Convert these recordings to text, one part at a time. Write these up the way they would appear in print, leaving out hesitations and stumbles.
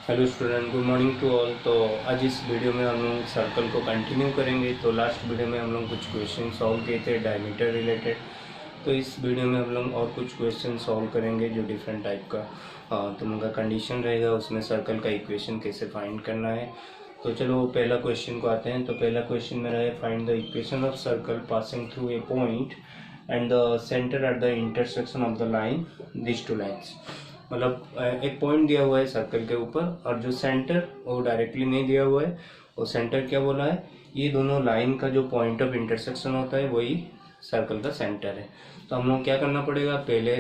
Hello student, good morning to all. तो आज इस वीडियो में हम लोग सर्कल को कंटिन्यू करेंगे। तो लास्ट वीडियो में हम लोग कुछ क्वेश्चन सॉल्व किए थे डायमीटर रिलेटेड। तो इस वीडियो में हम लोग और कुछ क्वेश्चन सॉल्व करेंगे जो डिफरेंट टाइप का तुम लोग का कंडीशन रहेगा, उसमें सर्कल का इक्वेशन कैसे फाइंड करना है। तो चलो पहला क्वेश्चन को आते हैं। तो पहला क्वेश्चन मेरा है, find the equation of circle passing through a point and the centre at the intersection of the line this two lines. मतलब एक पॉइंट दिया हुआ है सर्कल के ऊपर और जो सेंटर वो डायरेक्टली नहीं दिया हुआ है। वो सेंटर क्या बोला है, ये दोनों लाइन का जो पॉइंट ऑफ इंटरसेक्शन होता है वही सर्कल का सेंटर है। तो हम लोग क्या करना पड़ेगा, पहले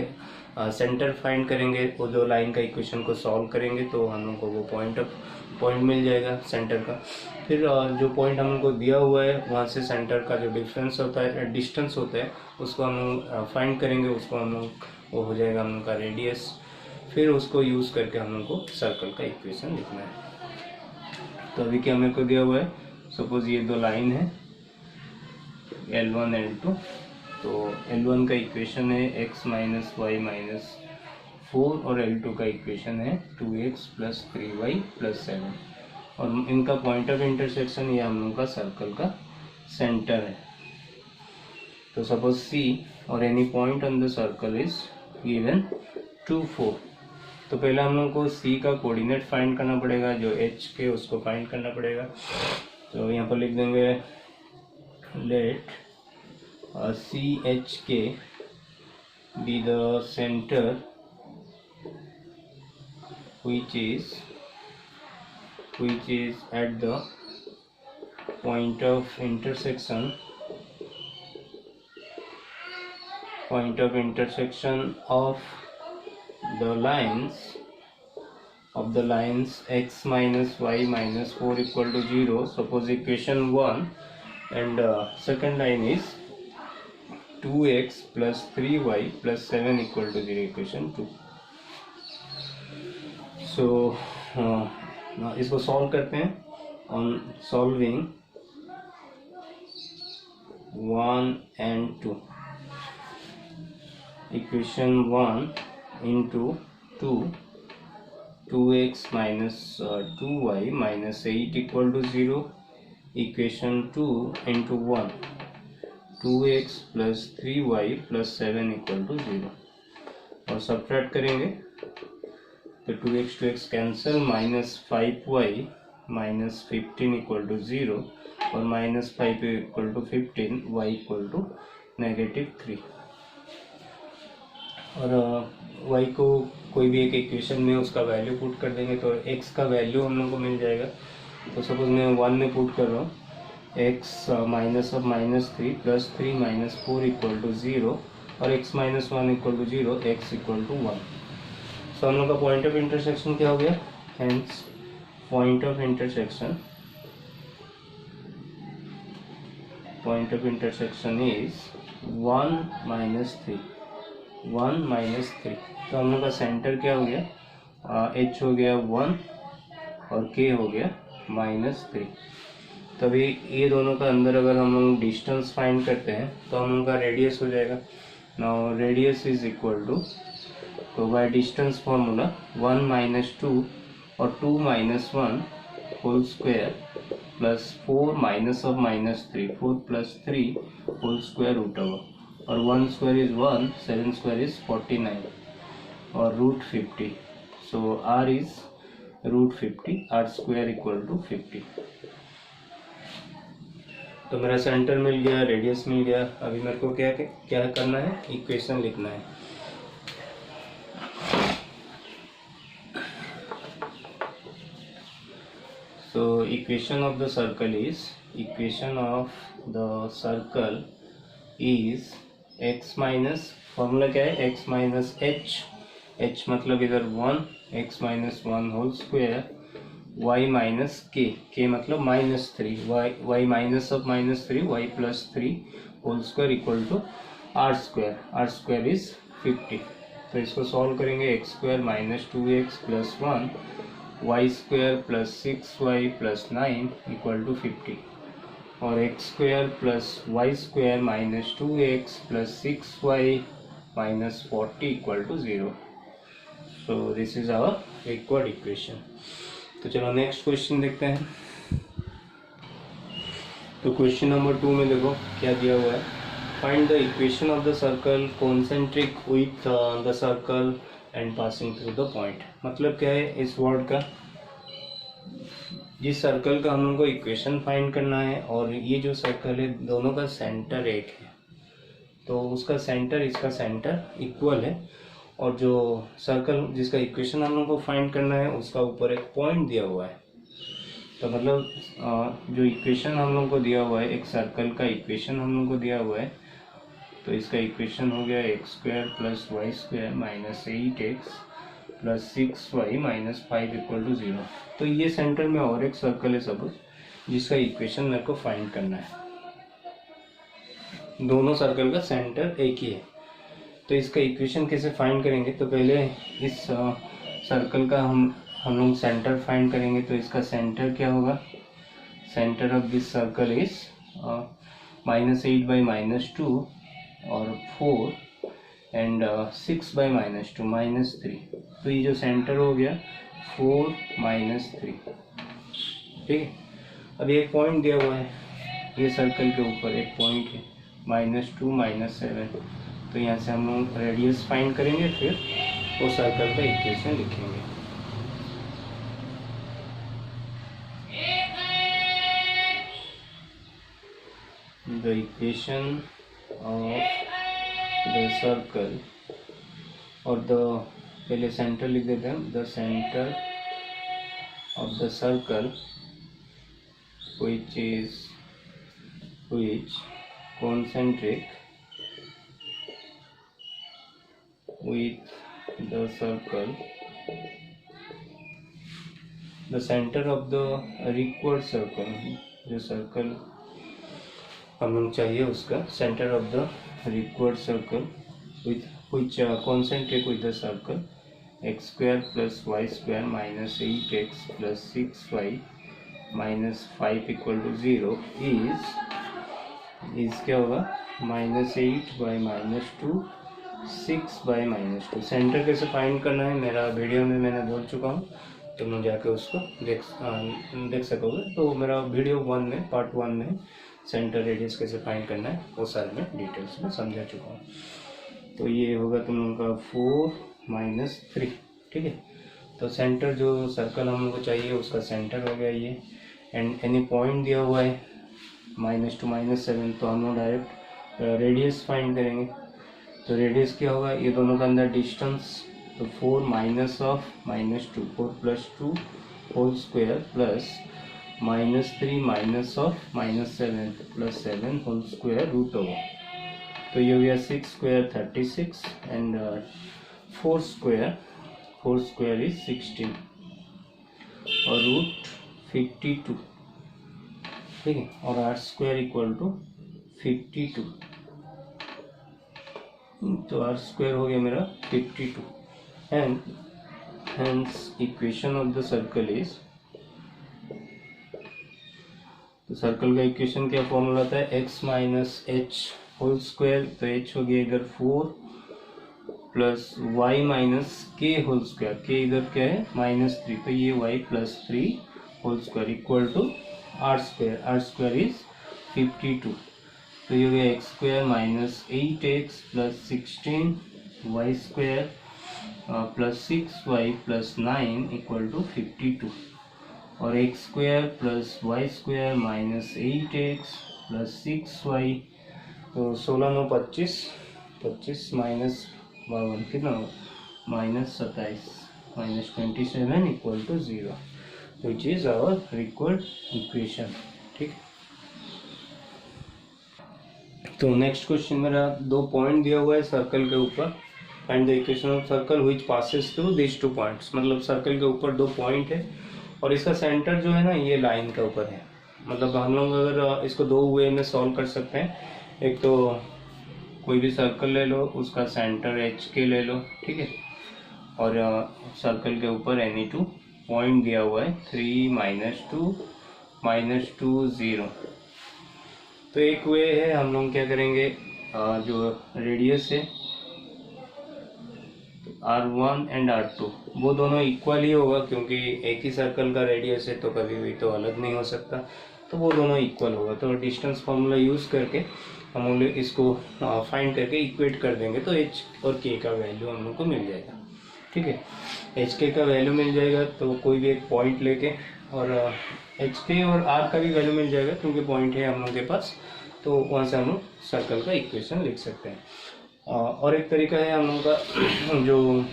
सेंटर फाइंड करेंगे। वो जो लाइन का इक्वेशन को सॉल्व करेंगे तो हम लोग को वो पॉइंट मिल जाएगा सेंटर का। फिर जो पॉइंट हम लोग को दिया हुआ है वहाँ से सेंटर का जो डिफरेंस होता है, डिस्टेंस होता है, उसको हम लोग फाइंड करेंगे। उसको हम लोग वो हो जाएगा हम लोग का रेडियस। फिर उसको यूज़ करके हम लोग को सर्कल का इक्वेशन लिखना है। तो अभी क्या मेरे को दिया हुआ है, सपोज ये दो लाइन है L1 L2। तो L1 का इक्वेशन है x माइनस वाई माइनस 4 और L2 का इक्वेशन है 2x प्लस 3y प्लस 7। और इनका पॉइंट ऑफ इंटरसेक्शन ये हम लोग का सर्कल का सेंटर है। तो सपोज C और any point on the circle is given 2 4। तो पहले हम लोग को C का कोऑर्डिनेट फाइंड करना पड़ेगा, जो H के उसको फाइंड करना पड़ेगा। तो यहाँ पर लिख देंगे लेट CH के be the centre which is at the point of intersection of the lines x minus y minus 4 equal to 0. Suppose equation 1 and second line is 2x plus 3y plus 7 equal to 0, equation 2. So इसको solve करते हैं। On solving 1 and 2, equation 1 into 2x minus 2y minus 8 equal to 0, equation 2 into 1 2x plus 3y plus 7 equal to 0। और subtract करेंगे तो 2x cancel, minus 5y minus 15 equal to 0 और minus 5 equal to 15, y equal to -3। और y को कोई भी एक equation में उसका वैल्यू पुट कर देंगे तो x का वैल्यू हम लोग को मिल जाएगा। तो सपोज मैं 1 में पुट कर रहा हूँ, x minus of -3 plus 3 minus 4 equal to 0 और x minus 1 equal to 0, x equal to 1। So हम लोग का पॉइंट ऑफ इंटरसेक्शन क्या हो गया, hence point of intersection is 1 minus 3। तो हम लोग का सेंटर क्या हो गया, h हो गया 1 और k हो गया -3। तभी ये दोनों का अंदर अगर हम लोग डिस्टेंस फाइंड करते हैं तो हम लोग का रेडियस हो जाएगा। Now radius is equal to, तो बाय डिस्टेंस फॉर्मूला 1 माइनस 2 और 2 minus 1 whole square plus 4 minus of -3, 4 plus 3 whole square root over, और 1 स्क्वायर इज 1, 7 स्क्वायर इज 49 और root 50। So r is root 50, r square equal to 50। तो मेरा centre मिल गया, radius मिल गया। अभी मेरे को क्या करना है, इक्वेशन लिखना है। So equation of the circle is x minus, formula क्या है, x माइनस h मतलब इधर 1, x minus 1 whole square, y minus k मतलब -3, y minus of -3, y plus 3 whole square equal to r square is 50। तो इसको solve करेंगे, x square minus 2x plus 1 y square plus 6y plus 9 equal to 50 और x square plus y square minus 2x plus 6y minus 40 equal to 0. So this is our required equation. तो चलो next question देखते हैं। तो question number 2 में देखो क्या दिया हुआ है। Find the equation of the circle concentric with the circle and passing through the point. मतलब क्या है इस वर्ड का, जिस सर्कल का हम लोग को इक्वेशन फाइंड करना है और ये जो सर्कल है दोनों का सेंटर एक है, तो उसका सेंटर इसका सेंटर इक्वल है, और जो सर्कल जिसका इक्वेशन हम लोग को फाइंड करना है उसका ऊपर एक पॉइंट दिया हुआ है। तो मतलब जो इक्वेशन हम लोग को दिया हुआ है, एक सर्कल का इक्वेशन हम लोग को दिया हुआ है, तो इसका इक्वेशन हो गया x square plus y square minus 8x plus 6y minus 5 equal to 0। तो ये सेंटर में और एक सर्कल है सपोज, जिसका इक्वेशन मेरे को फाइंड करना है। दोनों सर्कल का सेंटर एक ही है, तो इसका इक्वेशन कैसे फाइंड करेंगे। तो पहले इस सर्कल का हम लोग सेंटर फाइंड करेंगे। तो इसका सेंटर क्या होगा, centre of this circle is -8 by -2 और 4 एंड 6 बाई -2 -3। तो ये जो सेंटर हो गया 4 -3, ठीक है। अब एक पॉइंट दिया हुआ है, ये सर्कल के ऊपर एक पॉइंट है -2 -7। तो यहाँ से हम लोग रेडियस फाइंड करेंगे, फिर वो सर्कल का इक्वेशन लिखेंगे। The equation of the circle, और the पहले सेंटर लिख देते हैं। The center of the circle which concentric with the circle, the center of the required circle, जो सर्कल हम लोग चाहिए उसका centre of the required circle which concentric with the circle x square plus y square minus 8x plus 6y minus 5 equal to 0 is क्या होगा -8 by -2 6 by -2। Centre कैसे find करना है मेरा वीडियो में मैंने बोल चुका हूँ, तो मैं जाके उसको देख सकोगे। तो मेरा वीडियो 1 में पार्ट 1 में सेंटर रेडियस कैसे फाइंड करना है वो सारे मैं डिटेल्स में समझा चुका हूँ। तो ये होगा तुम लोगों का 4 - 3, ठीक है। तो सेंटर जो सर्कल हम लोग को चाहिए उसका सेंटर हो गया ये, एंड एनी पॉइंट दिया हुआ है -2 -7। तो हम लोग डायरेक्ट रेडियस फाइंड करेंगे। तो रेडियस क्या होगा, ये दोनों का अंदर डिस्टेंस, तो 4 minus of -2 4 + 2 whole square plus -3 minus of -7 plus 7 whole square root over. तो ये हो गया 6 स्क्वायर 36 एंड 4 स्क्वायर इज 16 और रूट 52, ठीक है। और r स्क्वायर इक्वल टू 52, तो r स्क्वायर हो गया मेरा 52 and hence equation of the circle is, तो सर्कल का इक्वेशन क्या फॉर्मूला था, x minus h whole square. तो h हो गया इधर 4 plus y minus k whole square, k इधर क्या है -3, तो ये y plus 3 whole square equal to r square is 52। तो ये हो गया x square minus 8x plus 16 y square plus 6y plus 9 equal to 52, और x square plus y square minus 8x plus 6y, तो 16 9 25 25 माइनस 52 कितना होगा -27 -27 equal to 0, which is our required equation, ठीक। तो नेक्स्ट क्वेश्चन मेरा 2 point दिया हुआ है सर्कल के ऊपर। Find the equation of circle which passes through this 2 points. मतलब सर्कल के ऊपर 2 पॉइंट है और इसका सेंटर जो है ना ये लाइन के ऊपर है। मतलब हम लोग अगर इसको 2 वे में सॉल्व कर सकते हैं। एक तो कोई भी सर्कल ले लो, उसका सेंटर एच के ले लो, ठीक है, और सर्कल के ऊपर एनी 2 पॉइंट दिया हुआ है 3 -2 -2 0। तो एक वे है, हम लोग क्या करेंगे, जो रेडियस है R1 एंड R2 वो दोनों इक्वल ही होगा, क्योंकि एक ही सर्कल का रेडियस है तो कभी भी तो अलग नहीं हो सकता, तो वो दोनों इक्वल होगा। तो डिस्टेंस फार्मूला यूज़ करके हम लोग इसको फाइंड करके इक्वेट कर देंगे, तो h और k का वैल्यू हम लोग को मिल जाएगा। ठीक है, एच के का वैल्यू मिल जाएगा, तो कोई भी एक पॉइंट लेके, और एच के और आर का भी वैल्यू मिल जाएगा क्योंकि पॉइंट है हम लोग के पास, तो वहाँ से हम लोग सर्कल का इक्वेशन लिख सकते हैं। और एक तरीका है हम लोग का जो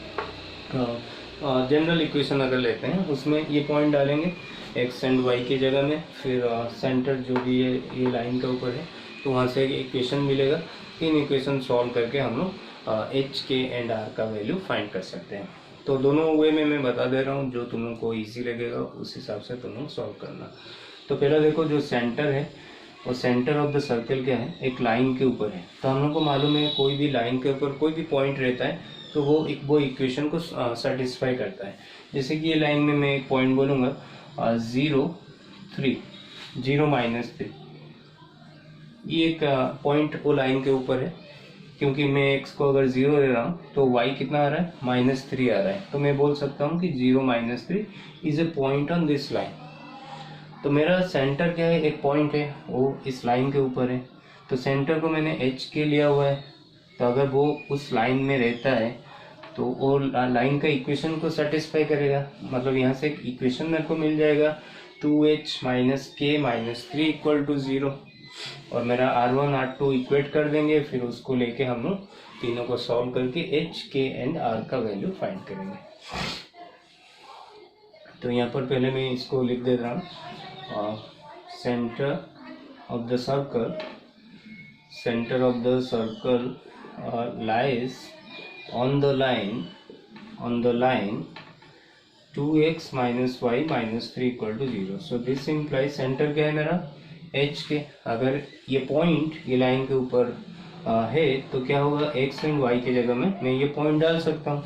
जनरल इक्वेशन अगर लेते हैं, उसमें ये पॉइंट डालेंगे एक्स एंड वाई की जगह में, फिर सेंटर जो भी है ये लाइन के ऊपर है, तो वहाँ से एक इक्वेशन मिलेगा। इन इक्वेशन सॉल्व करके हम लोग एच के एंड आर का वैल्यू फाइंड कर सकते हैं। तो दोनों वे में मैं बता दे रहा हूँ, जो तुम लोग को ईजी लगेगा उस हिसाब से तुम लोग सॉल्व करना। तो पहला देखो, जो सेंटर है वो सेंटर ऑफ द सर्कल क्या है, एक लाइन के ऊपर है। तो हम लोग को मालूम है कोई भी लाइन के ऊपर कोई भी पॉइंट रहता है तो वो इक्वेशन को सेटिस्फाई करता है। जैसे कि ये लाइन में मैं एक पॉइंट बोलूँगा 0 3 0 -3, ये एक पॉइंट वो लाइन के ऊपर है। क्योंकि मैं x को अगर 0 ले रहा हूँ तो y कितना आ रहा है, -3 आ रहा है, तो मैं बोल सकता हूँ कि 0 -3 is a point on this line. तो मेरा सेंटर क्या है, एक पॉइंट है वो इस लाइन के ऊपर है, तो सेंटर को मैंने एच के लिया हुआ है। तो अगर वो उस लाइन में रहता है तो वो लाइन का इक्वेशन को सेटिस्फाई करेगा। मतलब यहाँ से एक इक्वेशन मेरे को मिल जाएगा 2h - k - 3 = 0। और मेरा R1 R2 इक्वेट कर देंगे, फिर उसको लेके हम लोग तीनों को सॉल्व करके h k एंड r का वैल्यू फाइंड करेंगे। तो यहाँ पर पहले मैं इसको लिख दे रहा हूँ, centre of the circle lies on the line 2x - y - 3 = 0। So this implies centre क्या है मेरा, एच के। अगर ये पॉइंट ये लाइन के ऊपर है तो क्या होगा, x एंड y की जगह में मैं ये पॉइंट डाल सकता हूँ,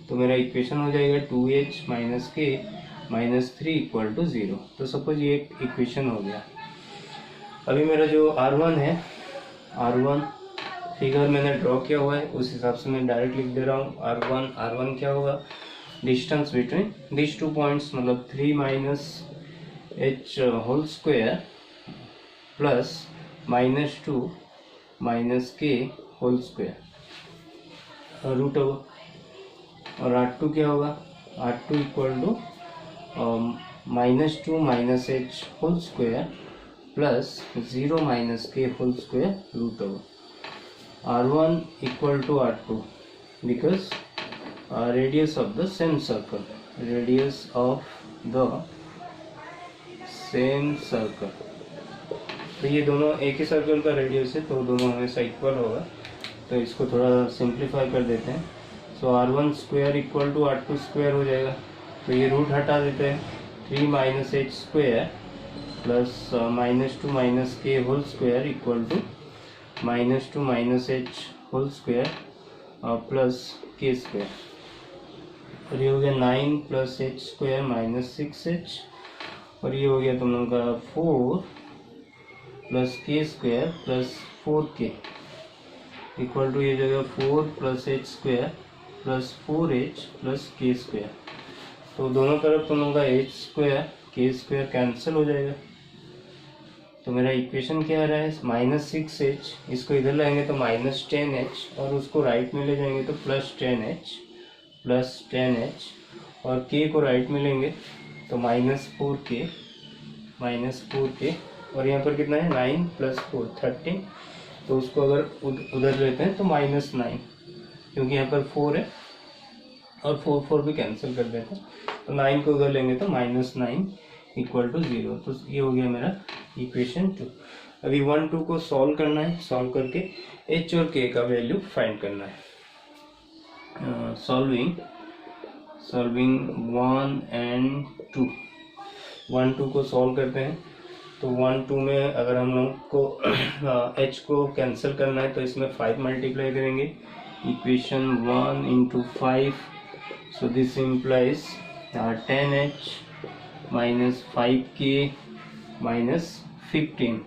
तो मेरा इक्वेशन हो जाएगा 2h - k - 3 = 0। तो सपोज ये एक इक्वेशन हो गया। अभी मेरा जो R1 है, R1 फिगर मैंने ड्रॉ किया हुआ है, उस हिसाब से मैं डायरेक्ट लिख दे रहा हूँ। R1 क्या होगा, distance between this two points, मतलब 3 - h whole square plus -2 - k whole square root over. और R2 क्या होगा, R2 = -2 - h whole square plus 0 - k whole square root over. R1 = R2 because radius of the same circle, तो ये दोनों एक ही circle का radius है, तो दोनों हमेशा इक्वल होगा। तो इसको थोड़ा सिंप्लीफाई कर देते हैं। सो R1 स्क्वायर = R2 स्क्वायर हो जाएगा, तो ये रूट हटा देते हैं। 3 - h square plus -2 - k whole square = -2 - h whole square plus k square. और ये हो गया 9 + h स्क्वायर - 6h। और ये हो गया तुम लोगों का 4 + k स्क्वायर प्लस 4k = ये जगह 4 + h square plus 4h plus k square. तो दोनों तरफ तुम लोगों का h square k square cancel हो जाएगा। तो मेरा इक्वेशन क्या आ रहा है, -6h, इसको इधर लाएंगे तो -10h, और उसको राइट में ले जाएंगे तो +10h और k को राइट में लेंगे तो -4k और यहाँ पर कितना है 9 + 4 13। तो उसको अगर उधर लेते हैं तो -9, क्योंकि यहाँ पर 4 है और 4 भी कैंसिल कर देते हैं, तो 9 को उधर लेंगे तो -9 = 0। तो ये हो गया मेरा इक्वेशन 2। अभी 1 2 को सॉल्व करना है, सॉल्व करके h और k का वैल्यू फाइंड करना है। सॉल्विंग 1 and 2, 1 2 को सॉल्व करते हैं। तो 1 2 में अगर हम लोग को h को कैंसिल करना है तो इसमें 5 मल्टीप्लाई करेंगे। Equation 1 × 5, so this implies 10h - 5k - 15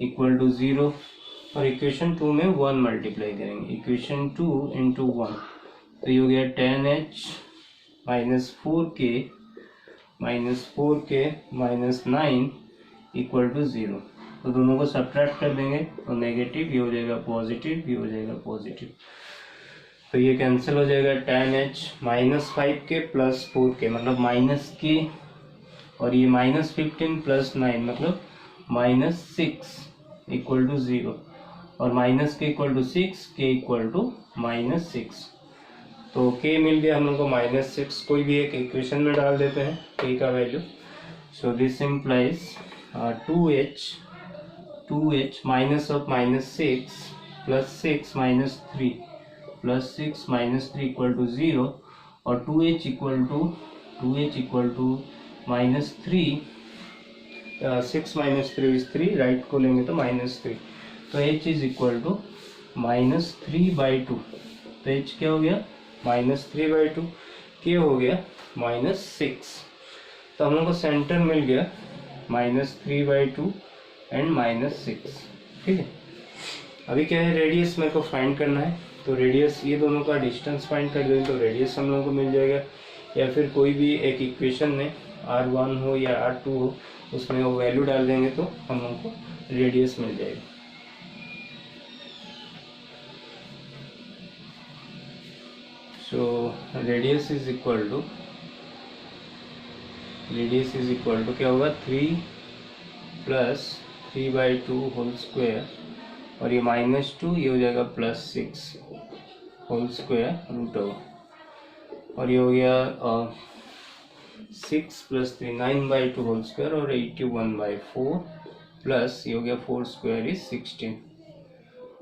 = 0। और इक्वेशन 2 में 1 मल्टीप्लाई करेंगे। इक्वेशन 2 × 1, तो ये हो गया 10h minus 4k minus 9 equal to 0। तो दोनों को सब्ट्रैक्ट कर देंगे तो नेगेटिव, ये हो जाएगा पॉजिटिव, ये हो जाएगा पॉजिटिव। तो ये कैंसिल हो जाएगा। 10h minus 5k plus 4k मतलब माइनस के, और ये माइनस 15 प्लस 9 मतलब माइनस 6 इक्वल टू 0, और माइनस के इक्वल टू 6, के इक्वल टू माइनस 6। तो k मिल गया हम लोग को माइनस 6। कोई भी एक इक्वेशन में डाल देते हैं k का value. So this implies 2h minus of minus 6 plus 6 minus 3 plus 6 minus 3 equal to 0, और 2h equal to minus 3, 6 minus 3 is 3, right को लेंगे तो माइनस 3, तो h is equal to minus 3/2। तो h क्या हो गया माइनस 3/2, k हो गया माइनस 6। तो हम लोग को सेंटर मिल गया माइनस 3/2 एंड माइनस 6। ठीक है, अभी क्या है रेडियस मेरे को फाइंड करना है। तो रेडियस, ये दोनों का डिस्टेंस फाइंड कर दें तो रेडियस हम लोगों को मिल जाएगा, या फिर कोई भी एक इक्वेशन में r1 हो या r2 हो उसमें वो वैल्यू डाल देंगे तो हम लोगों को रेडियस मिल जाएगी। So radius is equal to क्या होगा 3 प्लस 3/2 होल स्क्वायर, और ये -2, ये हो जाएगा +6 होल स्क्वायर रूट ओवर, और ये हो गया 6 प्लस 3 9/2 होल स्क्वायर, और 81/4 प्लस ये हो गया 4 स्क्वायर इज 16,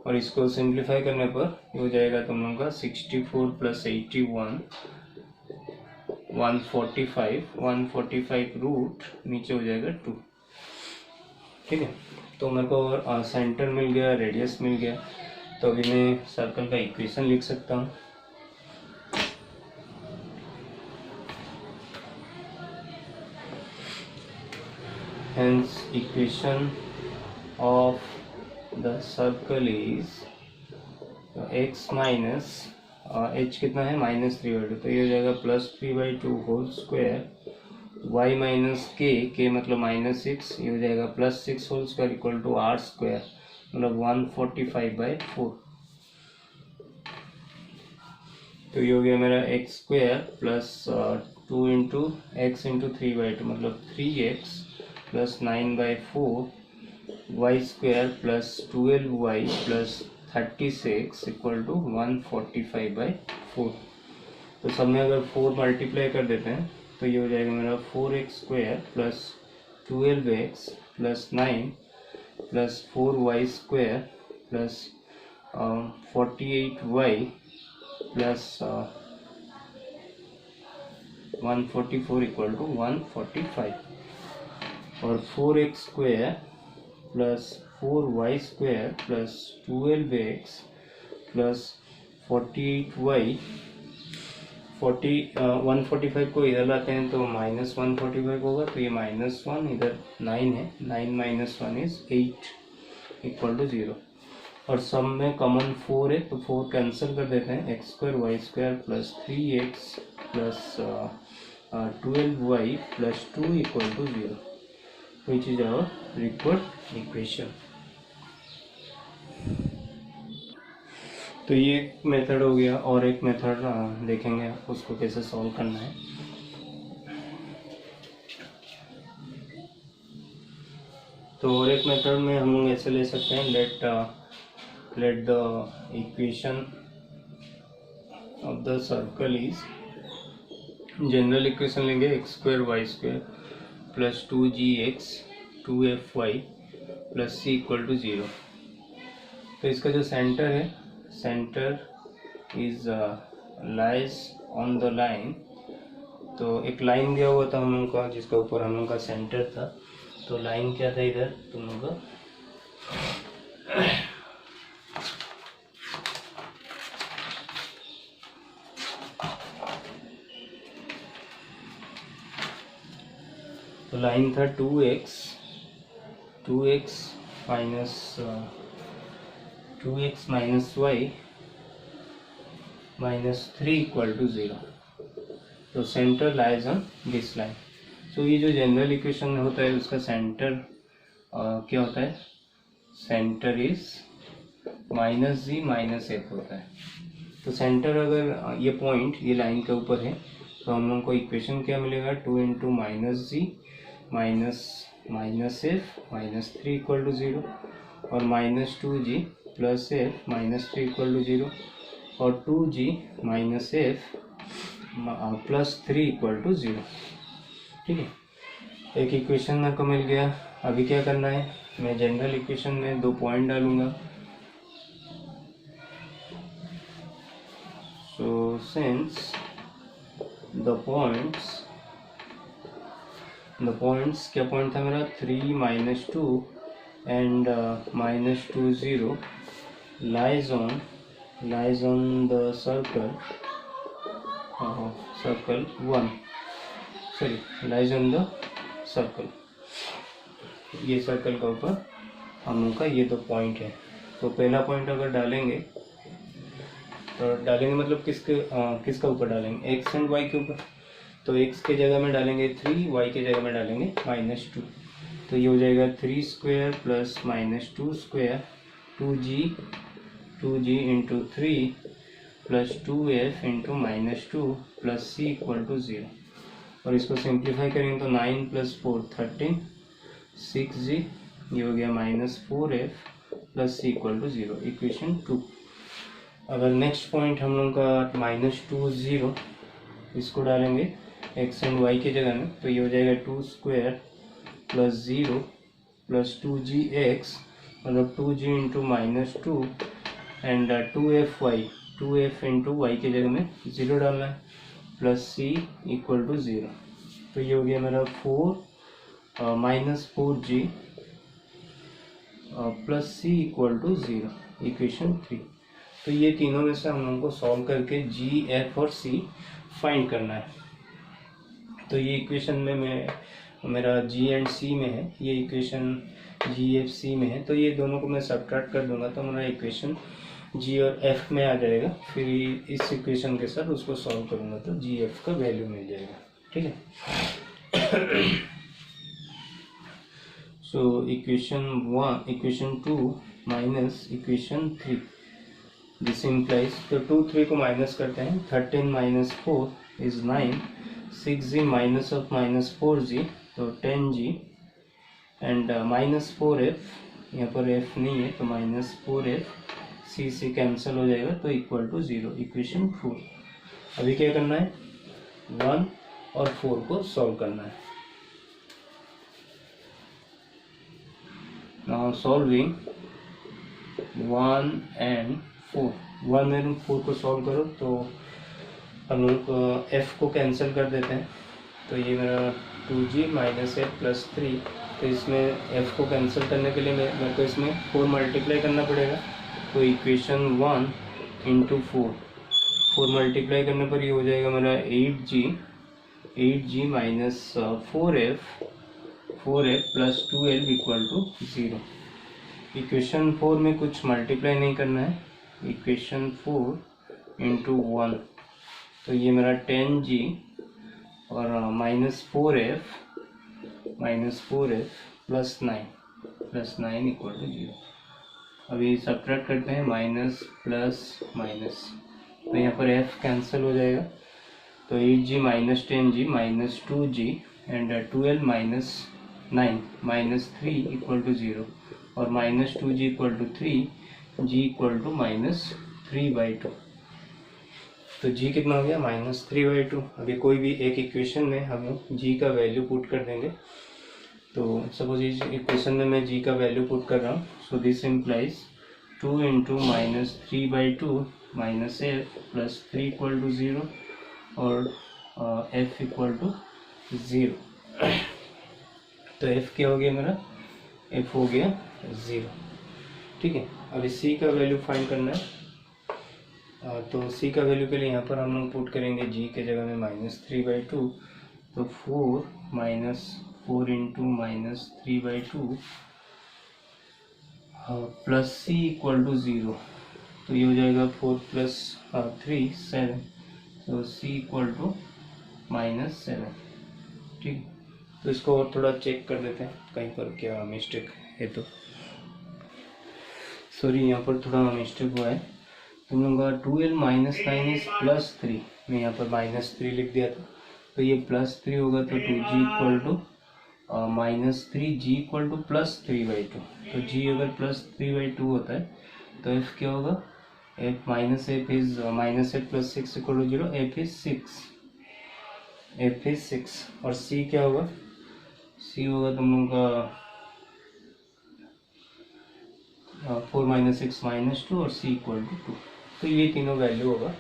और इसको सिंप्लीफाई करने पर ये हो जाएगा तुम लोगों का 64 प्लस 81 145 रूट नीचे हो जाएगा 2। ठीक है, तो मेरे को सेंटर मिल गया, रेडियस मिल गया। तो अभी मैं सर्कल का इक्वेशन लिख सकता हूँ। Hence equation of the circle is x minus h कितना है -3/2, तो ये हो जाएगा +3/2 whole square, y minus k मतलब -6, ये हो जाएगा +6 whole square equal to r square मतलब 145/4। तो ये हो गया मेरा x square plus 2 into x into 3/2 मतलब 3x plus 9/4 y square plus 12y plus 36 equal to 145/4। तो सब में अगर 4 मल्टीप्लाई कर देते हैं तो ये हो जाएगा मेरा 4x square plus 12x plus 9 plus 4y square plus 48y plus 144 equal to 145, और 4x square plus 4y square plus 12x plus 48y 145 को इधर लाते हैं तो -145 होगा, तो ये -1 इधर 9 है, 9 माइनस 1 इज 8 इक्वल टू 0, और सब में कॉमन 4 है तो 4 कैंसिल कर देते हैं। x square y square plus 3x plus 12y plus 2 equal to 0, which is our required equation. तो ये मेथड हो गया, और एक मेथड देखेंगे उसको कैसे सॉल्व करना है। तो और एक मेथड में हम लोग ऐसे ले सकते हैं, let the equation of the circle is, general equation लेंगे x square y square plus 2gx 2fy plus c equal to 0। तो इसका जो सेंटर है, centre is lies on the line. तो एक लाइन दिया हुआ था हम लोग का जिसके ऊपर हम लोग का सेंटर था। तो लाइन क्या था इधर तुम लोग का, तो लाइन था 2x minus y -3 equal to 0। तो centre lies on this line. So ये जो जनरल इक्वेशन में होता है उसका सेंटर क्या होता है, सेंटर इज -g -f होता है। तो सेंटर अगर ये पॉइंट ये लाइन के ऊपर है तो हम लोग को इक्वेशन क्या मिलेगा, 2 into -g -f -3 equal to 0 और -2g plus f -3 equal to 0 और 2g -f plus 3 equal to 0। ठीक है, एक इक्वेशन मेरे को मिल गया। अभी क्या करना है, मैं जनरल इक्वेशन में 2 पॉइंट डालूंगा। So since the points क्या पॉइंट था मेरा, 3 -2 and -2 0 lies on the circle 1, sorry lies on the circle, ये सर्कल का ऊपर हम लोग का ये 2 पॉइंट है। तो पहला पॉइंट अगर डालेंगे तो डालेंगे मतलब किसका ऊपर डालेंगे, एक्स एंड वाई के ऊपर। तो एक्स के जगह में डालेंगे 3, वाई के जगह में डालेंगे -2। तो ये हो जाएगा 3 square plus -2 square 2g into 3 plus 2f into -2 plus c equal to 0। और इसको सिंप्लीफाई करेंगे तो 9 प्लस 4 13 6g, ये हो गया -4f plus c equal to 0, equation 2। अगर नेक्स्ट पॉइंट हम लोग का -2 0 इसको डालेंगे एक्स एंड वाई की जगह में तो ये हो जाएगा 2 स्क्वायर प्लस 0 प्लस 2gx मतलब 2g into -2 and 2f into Y की जगह में 0 डालना है प्लस c इक्वल टू 0। तो ये हो गया मेरा 4g plus c equal to 0, equation 3। तो ये तीनों में से हम लोगों को सॉल्व करके g, f और c फाइंड करना है। तो ये इक्वेशन में मेरा g एंड c में है, ये इक्वेशन g f c में है। तो ये दोनों को मैं सब्ट्रैक्ट कर दूंगा तो मेरा इक्वेशन g और f में आ जाएगा। फिर इस इक्वेशन के साथ उसको सॉल्व करूंगा तो g f का वैल्यू मिल जाएगा। ठीक है। So equation 2 minus equation 3, this implies तो 2 3 को माइनस करते हैं, 13 minus 4 is 9, 6g minus of -4g तो 10g एंड -4f, यहाँ पर f नहीं है तो -4f, c से कैंसिल हो जाएगा तो इक्वल टू 0, इक्वेशन 4। अभी क्या करना है, 1 और 4 को सॉल्व करना है। नाउ सॉल्विंग 1 एंड 4, 1 एंड 4 को सॉल्व करो तो हम लोग f को कैंसिल कर देते हैं। तो ये मेरा 2g माइनस f प्लस 3, तो इसमें f को कैंसिल करने के लिए मेरे को इसमें 4 मल्टीप्लाई करना पड़ेगा। तो इक्वेशन 1 इंटू 4 मल्टीप्लाई करने पर ये हो जाएगा मेरा 8g minus 4f plus 12 equal to 0। Equation 4 में कुछ मल्टीप्लाई नहीं करना है, इक्वेशन 4 इंटू 1 तो ये मेरा 10g और -4f प्लस 9 इक्वल टू 0। अभी सब्ट्रैक्ट करते हैं, माइनस प्लस माइनस तो यहाँ पर f कैंसिल हो जाएगा। तो 8g minus 10g minus 2g and 12 minus 9 minus 3 equal to 0 और -2g equal to 3, g equal to -3/2। तो g कितना हो गया, -3/2। अभी कोई भी एक इक्वेशन में हम लोग g का वैल्यू पुट कर देंगे। तो सपोज इस इक्वेशन में मैं g का वैल्यू पुट कर रहा हूँ। So this implies 2 into -3/2 minus f plus 3 equal to 0 और f इक्वल टू 0। तो f क्या हो गया मेरा, f हो गया 0। ठीक है, अभी c का वैल्यू फाइंड करना है। तो c का वैल्यू के लिए यहाँ पर हम लोग पुट करेंगे g के जगह में -3/2, तो 4 into -3/2 plus c equal to 0। तो ये हो जाएगा 4 प्लस 3 7, तो C इक्वल टू -7। ठीक, तो इसको और थोड़ा चेक कर देते हैं कहीं पर क्या मिस्टेक है। तो सॉरी, यहाँ पर थोड़ा मिस्टेक हुआ है। तुम लोगों का 12 - 9 इज +3, मैं यहाँ पर -3 लिख दिया था, तो ये +3 होगा, तो 2G equal to -3, G equal to +3/2। तो G अगर +3/2 होता है तो F क्या होगा, F -F is -8 + 6 equal to 0, F is 6, और C क्या होगा, C होगा तुम लोगों का 4 - 6 -2 और C इक्वल टू 2। तो ये तीनों वैल्यू होगा,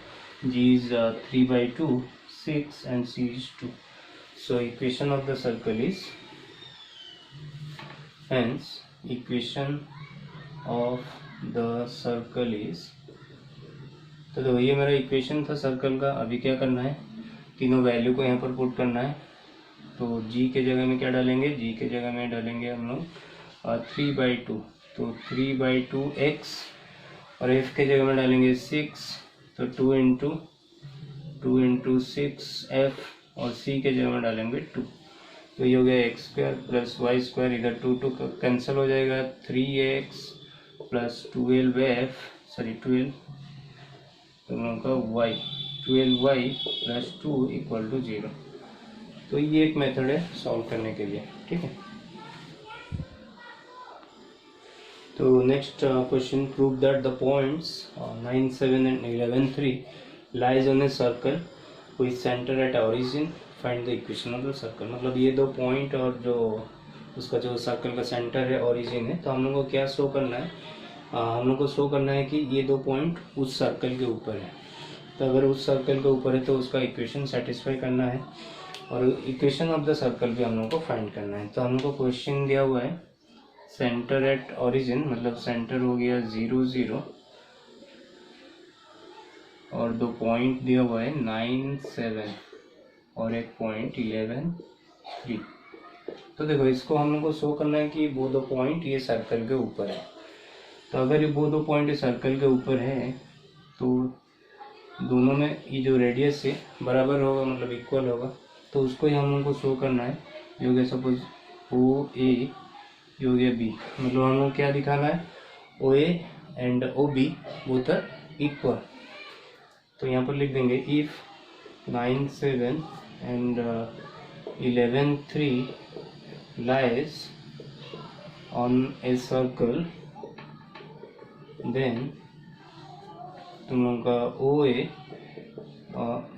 G is 3/2, 6 and C is 2. So equation of the circle is, hence equation of the circle is, तो देखो ये मेरा इक्वेशन था सर्कल का। अभी क्या करना है, तीनों वैल्यू को यहाँ पर पुट करना है। तो G के जगह में क्या डालेंगे, G के जगह में डालेंगे हम लोग 3/2, तो 3/2x, और F के जगह में डालेंगे 6, तो 2 × 6F, और C के जगह में डालेंगे 2। तो ये हो गया x² + y², इधर 2 कैंसिल हो जाएगा, 3x + 12F, सॉरी 12, तो हम लोगों का y 12y + 2 इक्वल टू 0। तो ये एक मेथड है सॉल्व करने के लिए। ठीक है, तो next question, prove that the points 9, 7 and 11, 3 lies on a circle with center at origin, find the equation of the circle। मतलब ये दो पॉइंट और जो उसका जो सर्कल का सेंटर है, ओरिजिन है, तो हम लोग को क्या शो करना है, हम लोग को शो करना है कि ये दो पॉइंट उस सर्कल के ऊपर है। तो अगर उस सर्कल के ऊपर है तो उसका इक्वेशन सेटिस्फाई करना है, और इक्वेशन ऑफ द सर्कल भी हम लोग को फाइंड करना है। तो हम लोग को क्वेश्चन दिया हुआ है सेंटर एट ओरिजिन, मतलब सेंटर हो गया 0, 0, और दो पॉइंट दिया हुआ है 9, 7 और एक पॉइंट 11, 3। तो देखो इसको हम लोग को शो करना है कि वो दो पॉइंट ये सर्कल के ऊपर है। तो अगर ये वो दो पॉइंट सर्कल के ऊपर है तो दोनों में ये जो रेडियस है बराबर होगा, मतलब इक्वल होगा, तो उसको ही हम लोग को शो करना है। ये हो गया सपोज OA, ये हो गया B, मतलब हम लोग क्या दिखाना है, OA and OB both are equal. तो यहाँ पर लिख देंगे if 9, 7 and 11, 3 lies on a circle, then तुम लोगों का OA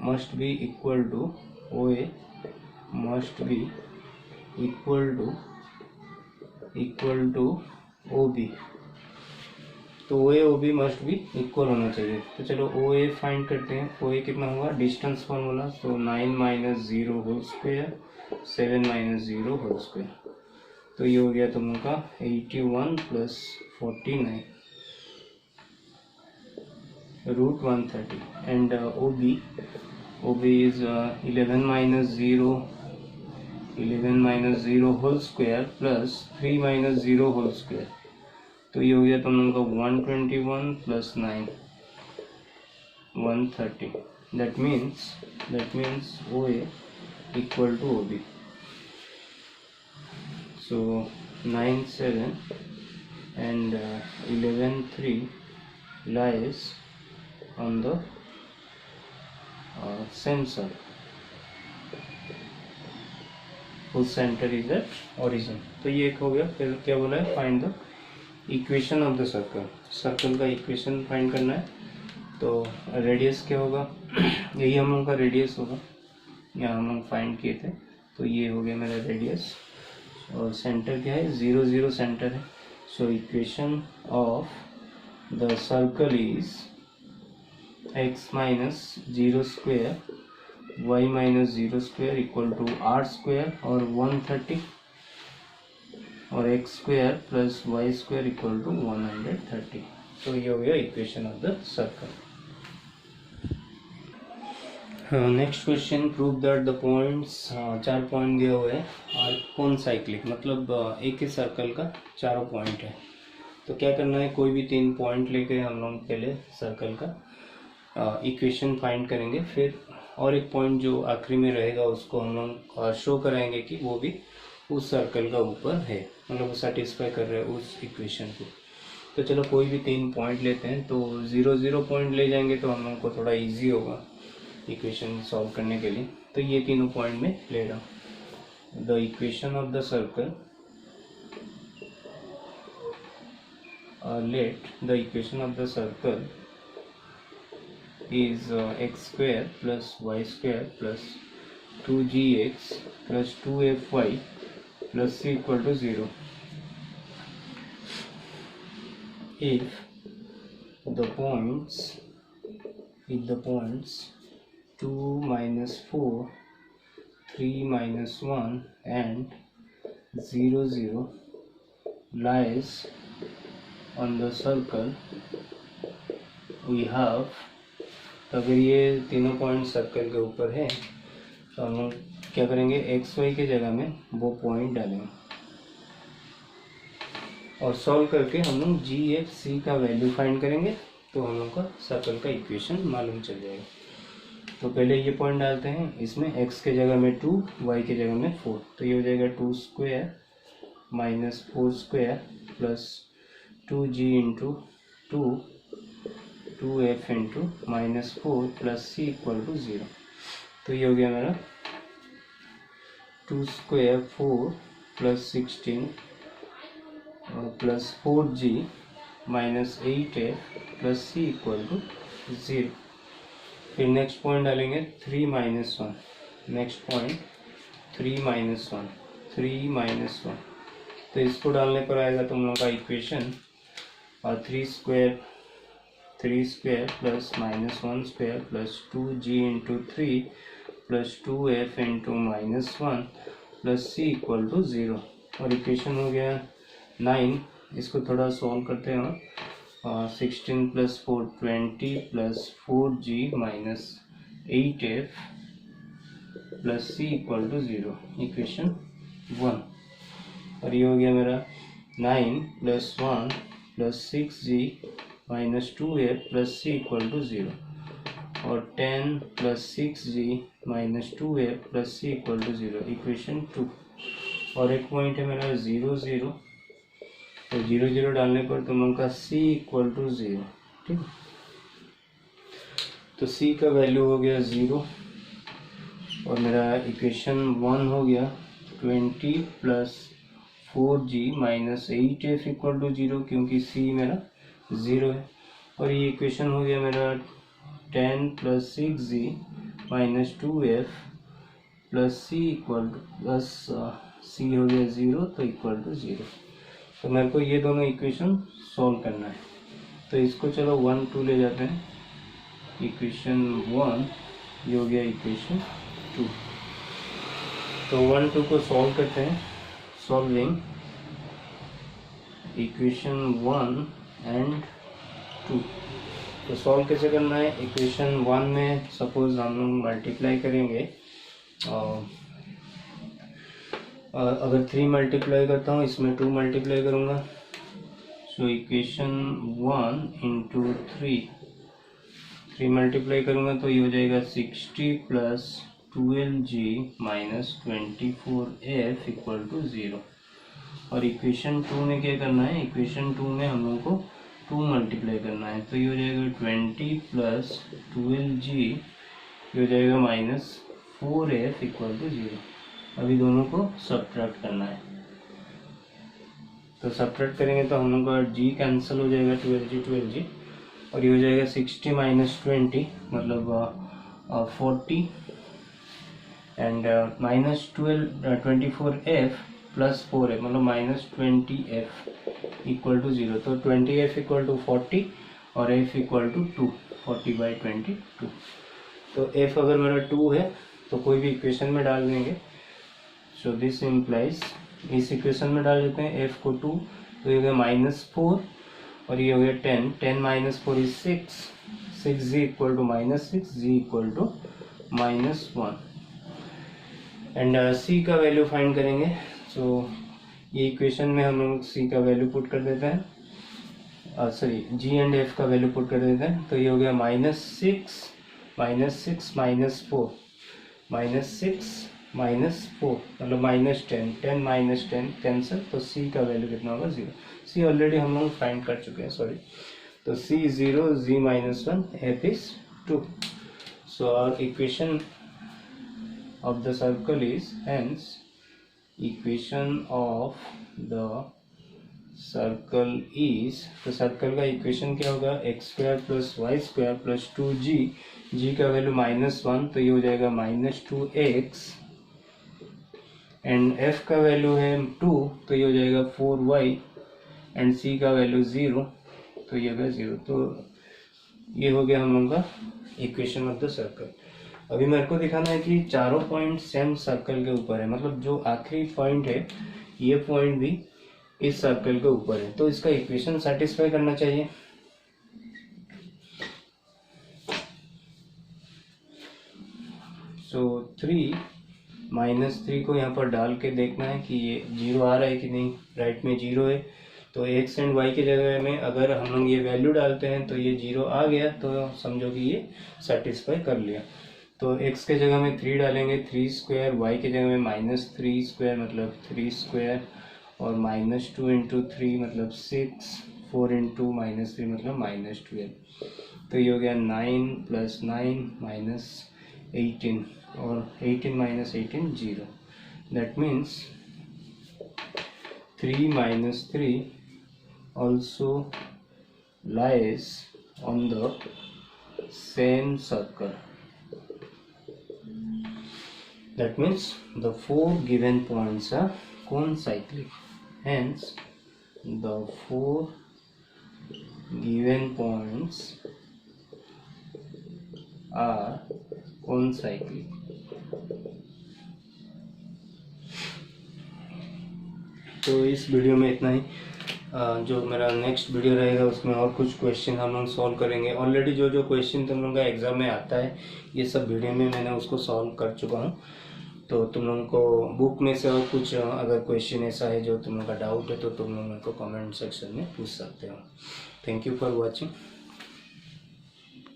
must be equal to, OA must be equal to OB। तो OA OB मस्ट भी इक्वल होना चाहिए। तो चलो OA फाइंड करते हैं। OA कितना होगा, डिस्टेंस फॉर्मूला, तो 9 - 0 होल स्क्वायर, 7 - 0 होल स्क्वायर। तो ये हो गया तुम लोग का 81 + 49 √130, and OB is 11 - 0 whole square plus 3 - 0 whole square. तो ये हो गया तुम लोगों का 121 + 9 130। That means OA equal to OB। सो 9, 7 and 11, 3 lies on the same circle whose center is at origin। तो ये एक हो गया। फिर क्या बोला है, find the equation of the circle. Circle का इक्वेशन फाइंड करना है। तो रेडियस क्या होगा, यही हम लोग का रेडियस होगा, यहाँ हम लोग फाइंड किए थे। तो ये हो गया मेरा रेडियस, और सेंटर क्या है, 0, 0 सेंटर है। So equation of the circle is x - 0 square y - 0 square equal to r² और 130, और x² + y² इक्वल टू 130। तो ये हो गया equation of the circle. Next question, prove that the points, 4 point दिए हुए हैं आर कॉन साइक्लिक, मतलब एक ही सर्कल का चारों पॉइंट है। तो क्या करना है, कोई भी 3 पॉइंट लेके हम लोग पहले सर्कल का इक्वेशन फाइंड करेंगे, फिर और एक पॉइंट जो आखिरी में रहेगा उसको हम लोग शो कराएंगे कि वो भी उस सर्कल का ऊपर है, मतलब वो सेटिस्फाई कर रहे हैं उस इक्वेशन को। तो चलो कोई भी 3 पॉइंट लेते हैं, तो 0 0 पॉइंट ले जाएंगे तो हम लोग को थोड़ा इजी होगा इक्वेशन सॉल्व करने के लिए। तो ये तीनों पॉइंट में ले रहा हूँ। The equation of the circle, let the equation of the circle is x square plus y square plus 2gx plus 2fy plus c equal to 0 if the points 2 minus 4, 3 minus 1 and 0 0 lies on the circle we have। तो अगर ये तीनों point circle के ऊपर है तो हम लोग क्या करेंगे, एक्स वाई के जगह में वो पॉइंट डालेंगे और सॉल्व करके हम लोग जी एफ सी का वैल्यू फाइंड करेंगे, तो हम लोग का सर्कल का इक्वेशन मालूम चल जाएगा। तो पहले ये पॉइंट डालते हैं, इसमें x के जगह में 2, y के जगह में 4, तो ये हो जाएगा 2 square minus 4 square plus 2g into 2f into minus 4 plus c equal to 0। तो ये हो गया मेरा 2 square 4 plus 16 plus 4g minus 8f plus c equal to 0। फिर नेक्स्ट पॉइंट डालेंगे 3 minus 1, next point 3 minus 1, 3 minus 1, तो इसको डालने पर आएगा तुम लोग का इक्वेशन, और 3 square plus minus 1 square plus 2g into 3 plus 2f into minus 1 plus c equal to 0। और इक्वेशन हो गया 9। इसको थोड़ा सॉल्व करते हैं। 16 plus 4 20 plus 4g minus 8f plus c equal to 0, equation 1। और ये हो गया मेरा 9 plus 1 plus 6g minus 2f plus c equal to 0, और 10 plus 6g minus 2f plus c equal to 0, equation 2। और एक पॉइंट है मेरा 0 0, तो 0 0 डालने पर तुम लोग का c इक्वल टू 0, ठीक। तो c का वैल्यू हो गया 0, और मेरा इक्वेशन 1 हो गया 20 plus 4g minus 8f equal to 0, क्योंकि c मेरा 0 है। और ये इक्वेशन हो गया मेरा 10 plus 6g minus 2f plus c equal two plus c हो गया 0, तो इक्वल टू 0। तो मेरे को ये दोनों इक्वेशन सॉल्व करना है, तो इसको चलो 1 2 ले जाते हैं। इक्वेशन 1 ये हो गया इक्वेशन 2। तो 1 2 को सॉल्व करते हैं। Solving equation 1 and 2। तो सॉल्व कैसे करना है, इक्वेशन 1 में सपोज हम लोग मल्टीप्लाई करेंगे, अगर 3 मल्टीप्लाई करता हूँ, इसमें 2 मल्टीप्लाई करूँगा, सो इक्वेशन 1 इंटू 3 मल्टीप्लाई करूँगा तो ये हो जाएगा 60 plus 12g minus 24f equal to 0। और इक्वेशन 2 में क्या करना है, इक्वेशन 2 में हम लोग को 2 मल्टीप्लाई करना है, तो ये हो जाएगा 20 प्लस 12g, ये हो जाएगा माइनस 4f इक्वल टू 0। अभी दोनों को सब्ट्रैक्ट करना है, तो सब्ट्रैक्ट करेंगे तो हम लोग का g कैंसिल हो जाएगा, 12g, और ये हो जाएगा 60 माइनस 20 मतलब 40 and minus 24f plus 4f मतलब माइनस 20f इक्वल टू 0। तो 20f इक्वल टू 40 और f इक्वल टू 2, 40/22। तो f अगर मेरा 2 है तो कोई भी इक्वेशन में डाल देंगे। सो दिस इम्प्लाइज, इस इक्वेशन में डाल देते हैं f को 2, तो ये हो गया -4 और ये हो गया 10, 10 minus 4 is 6, 6g equal to -6, g equal to -1। And c का वैल्यू फाइंड करेंगे। सो ये इक्वेशन में हम लोग c का वैल्यू पुट कर देते हैं। सॉरी जी एंड एफ का वैल्यू पुट कर देते हैं। तो ये हो गया -6 -4 -6 -4 मतलब -10 10 -10 कैंसिल। तो सी का वैल्यू कितना होगा 0। सी ऑलरेडी हम लोग फाइंड कर चुके हैं, सॉरी। तो सी 0, z -1, f is 2। So our equation of the circle is, hence equation of the circle is, तो सर्कल का इक्वेशन क्या होगा, x² + y² + 2g, g का वैल्यू -1 तो ये हो जाएगा -2x, एंड f का वैल्यू है 2 तो ये हो जाएगा 4y, एंड c का वैल्यू 0 तो ये होगा 0। तो ये हो गया हम लोगों का इक्वेशन ऑफ द सर्कल। अभी मेरे को दिखाना है कि चारों पॉइंट सेम सर्कल के ऊपर है, मतलब जो आखिरी पॉइंट है ये पॉइंट भी इस सर्कल के ऊपर है, तो इसका इक्वेशन सेटिस्फाई करना चाहिए। सो 3 -3 को यहाँ पर डाल के देखना है कि ये 0 आ रहा है कि नहीं। राइट में 0 है, तो x एंड y की जगह में अगर हम लोग ये वैल्यू डालते हैं तो ये 0 आ गया, तो समझो कि ये सेटिस्फाई कर लिया। तो x के जगह में 3 डालेंगे, 3², y के जगह में -3² मतलब 3², और -2 × 3 मतलब 6, 4 × -3 मतलब -12। तो ये हो गया 9 + 9 -18, और 18 - 18 0। That means 3 - 3 also lies on the same circle. That means the 4 given points are concyclic. Hence, the 4 given points are concyclic. तो इस वीडियो में इतना ही। जो मेरा नेक्स्ट वीडियो रहेगा उसमें और कुछ क्वेश्चन हम लोग सॉल्व करेंगे। ऑलरेडी जो जो क्वेश्चन तुम लोगों का एग्ज़ाम में आता है ये सब वीडियो में मैंने उसको सॉल्व कर चुका हूँ। तो तुम लोगों को बुक में से और कुछ अगर क्वेश्चन ऐसा है जो तुम लोगों का डाउट है तो तुम लोग मेरे को कमेंट सेक्शन में पूछ सकते हो। Thank you for watching.